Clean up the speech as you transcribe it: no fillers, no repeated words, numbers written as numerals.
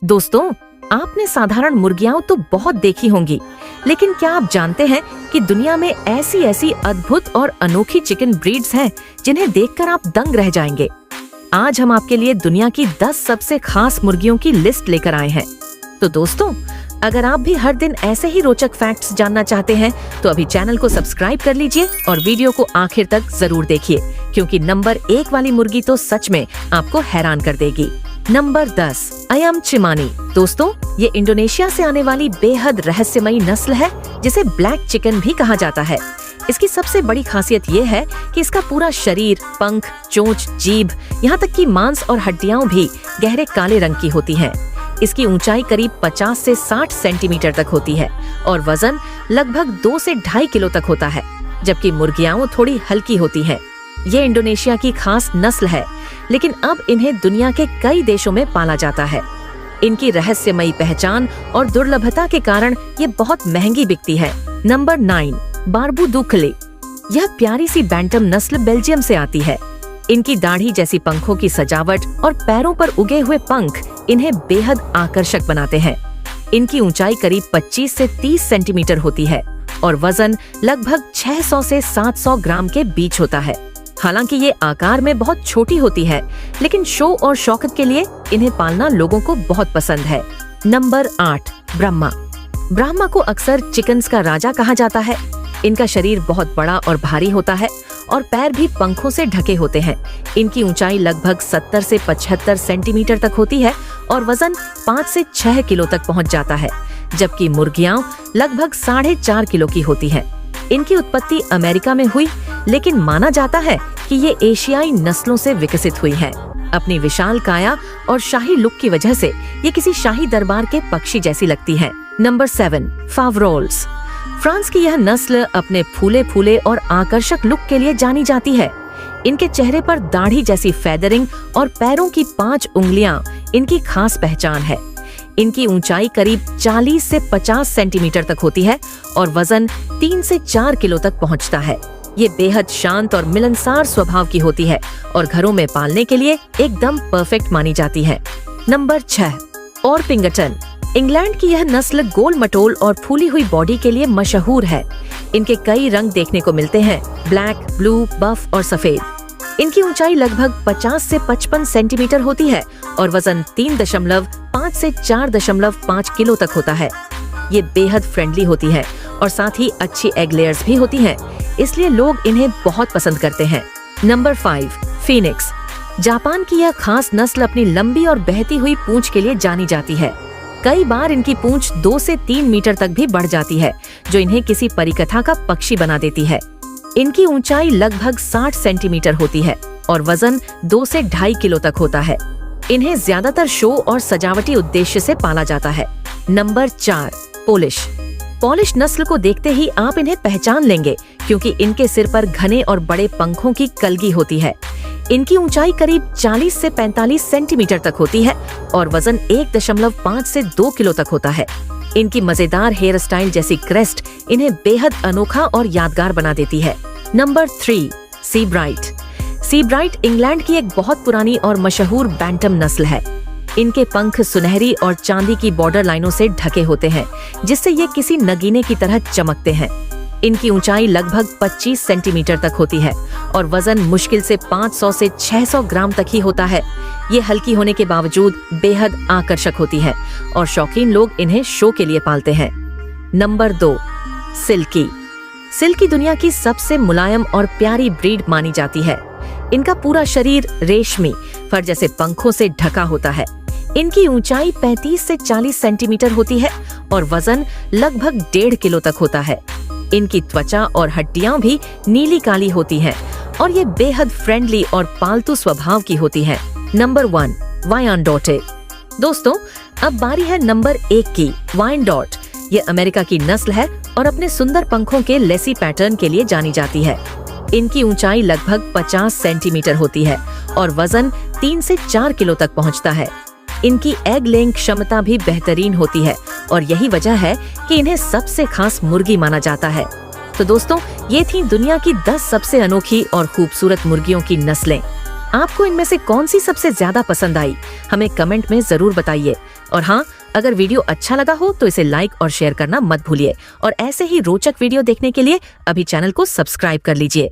दोस्तों, आपने साधारण मुर्गियां तो बहुत देखी होंगी, लेकिन क्या आप जानते हैं कि दुनिया में ऐसी ऐसी अद्भुत और अनोखी चिकन ब्रीड्स हैं जिन्हें देखकर आप दंग रह जाएंगे। आज हम आपके लिए दुनिया की 10 सबसे खास मुर्गियों की लिस्ट लेकर आए हैं। तो दोस्तों, अगर आप भी हर दिन ऐसे ही रोचक फैक्ट्स जानना चाहते हैं तो अभी चैनल को सब्सक्राइब कर लीजिए और वीडियो को आखिर तक जरूर देखिए, क्योंकि नंबर 1 वाली मुर्गी तो सच में आपको हैरान कर देगी। नंबर 10, अयम चिमानी। दोस्तों, ये इंडोनेशिया से आने वाली बेहद रहस्यमयी नस्ल है जिसे ब्लैक चिकन भी कहा जाता है। इसकी सबसे बड़ी खासियत ये है कि इसका पूरा शरीर, पंख, चोंच, जीभ, यहाँ तक कि मांस और हड्डियां भी गहरे काले रंग की होती हैं। इसकी ऊंचाई करीब 50 से 60 सेंटीमीटर तक होती है और वजन लगभग 2 से 2.5 किलो तक होता है, जबकि मुर्गियां थोड़ी हल्की होती हैं। ये इंडोनेशिया की खास नस्ल है, लेकिन अब इन्हें दुनिया के कई देशों में पाला जाता है। इनकी रहस्यमयी पहचान और दुर्लभता के कारण ये बहुत महंगी बिकती है। नंबर 9, बार्बू दुखले। यह प्यारी सी बैंटम नस्ल बेल्जियम से आती है। इनकी दाढ़ी जैसी पंखों की सजावट और पैरों पर उगे हुए पंख इन्हें बेहद आकर्षक बनाते हैं। इनकी ऊंचाई करीब 25 से 30 सेंटीमीटर होती है और वजन लगभग 600 से 700 ग्राम के बीच होता है। हालांकि ये आकार में बहुत छोटी होती है, लेकिन शो और शौकत के लिए इन्हें पालना लोगों को बहुत पसंद है। नंबर 8, ब्रह्मा। ब्रह्मा को अक्सर चिकन्स का राजा कहा जाता है। इनका शरीर बहुत बड़ा और भारी होता है और पैर भी पंखों से ढके होते हैं। इनकी ऊंचाई लगभग 70 से 75 सेंटीमीटर तक होती है और वजन 5 से 6 किलो तक पहुंच जाता है, जबकि मुर्गियां लगभग 4.5 किलो की होती हैं। इनकी उत्पत्ति अमेरिका में हुई, लेकिन माना जाता है कि ये एशियाई नस्लों से विकसित हुई हैं। अपनी विशाल काया और शाही लुक की वजह से ये किसी शाही दरबार के पक्षी जैसी लगती हैं। नंबर 7, फावरोल्स। फ्रांस की यह नस्ल अपने फूले फूले और आकर्षक लुक के लिए जानी जाती है। इनके चेहरे पर दाढ़ी जैसी फेदरिंग और पैरों की 5 उंगलियां इनकी खास पहचान है। इनकी ऊंचाई करीब 40 से 50 सेंटीमीटर तक होती है और वजन 3 से 4 किलो तक पहुंचता है। ये बेहद शांत और मिलनसार स्वभाव की होती है और घरों में पालने के लिए एकदम परफेक्ट मानी जाती है। नंबर 6, ऑरपिंगटन। इंग्लैंड की यह नस्ल गोल मटोल और फूली हुई बॉडी के लिए मशहूर है। इनके कई रंग देखने को मिलते हैं, ब्लैक, ब्लू, बफ और सफेद। इनकी ऊंचाई लगभग 50 से 55 सेंटीमीटर होती है और वजन 3.5 से 4.5 किलो तक होता है। ये बेहद फ्रेंडली होती है और साथ ही अच्छी एग लेयर्स भी होती हैं, इसलिए लोग इन्हें बहुत पसंद करते हैं। Number 5, Phoenix. जापान की यह खास नस्ल अपनी लंबी और बहती हुई पूंछ के लिए जानी जाती है। कई बार इनकी पूंछ 2 से 3 मीटर तक भी बढ़ जाती है, जो इन्हें किसी परिकथा का पक्षी बना देती है। इनकी ऊंचाई लगभग 60 सेंटीमीटर होती है और वजन 2 से 2.5 किलो तक होता है। इन्हें ज्यादातर शो और सजावटी उद्देश्य से पाला जाता है। Number 4, Polish. पोलिश नस्ल को देखते ही आप इन्हें पहचान लेंगे, क्योंकि इनके सिर पर घने और बड़े पंखों की कलगी होती है। इनकी ऊंचाई करीब 40 से 45 सेंटीमीटर तक होती है और वजन 1.5 से 2 किलो तक होता है। इनकी मजेदार हेयर स्टाइल जैसी क्रेस्ट इन्हें बेहद अनोखा और यादगार बना देती है। नंबर 3, सीब्राइट। सीब्राइट इंग्लैंड की एक बहुत पुरानी और मशहूर बैंटम नस्ल है। इनके पंख सुनहरी और चांदी की बॉर्डर लाइनों से ढके होते हैं, जिससे ये किसी नगीने की तरह चमकते हैं। इनकी ऊंचाई लगभग 25 सेंटीमीटर तक होती है और वजन मुश्किल से 500 से 600 ग्राम तक ही होता है। ये हल्की होने के बावजूद बेहद आकर्षक होती है और शौकीन लोग इन्हें शो के लिए पालते हैं। Number 2, silkie. सिल्की दुनिया की सबसे मुलायम और प्यारी ब्रीड मानी जाती है। इनका पूरा शरीर रेशमी फर जैसे पंखों से ढका होता है। इनकी ऊंचाई 35 से 40 सेंटीमीटर होती है और वजन लगभग 1.5 किलो तक होता है। इनकी त्वचा और हड्डियां भी नीली काली होती हैं और ये बेहद फ्रेंडली और पालतू स्वभाव की होती हैं। नंबर 1, वायांडोटे। दोस्तों, अब बारी है नंबर 1 की, वायांडोट। ये अमेरिका की नस्ल है और अपने सुंदर पंखों के लेसी पैटर्न के लिए जानी जाती है। इनकी ऊंचाई लगभग 50 सेंटीमीटर होती है और वजन 3 से 4 किलो तक पहुंचता है। इनकी एग लेइंग क्षमता भी बेहतरीन होती है और यही वजह है कि इन्हें सबसे खास मुर्गी माना जाता है। तो दोस्तों, ये थी दुनिया की 10 सबसे अनोखी और खूबसूरत मुर्गियों की नस्लें। आपको इनमें से कौन सी सबसे ज्यादा पसंद आई, हमें कमेंट में जरूर बताइए। और हाँ, अगर वीडियो अच्छा लगा हो तो इसे लाइक और शेयर करना मत भूलिए और ऐसे ही रोचक वीडियो देखने के लिए अभी चैनल को सब्सक्राइब कर लीजिए।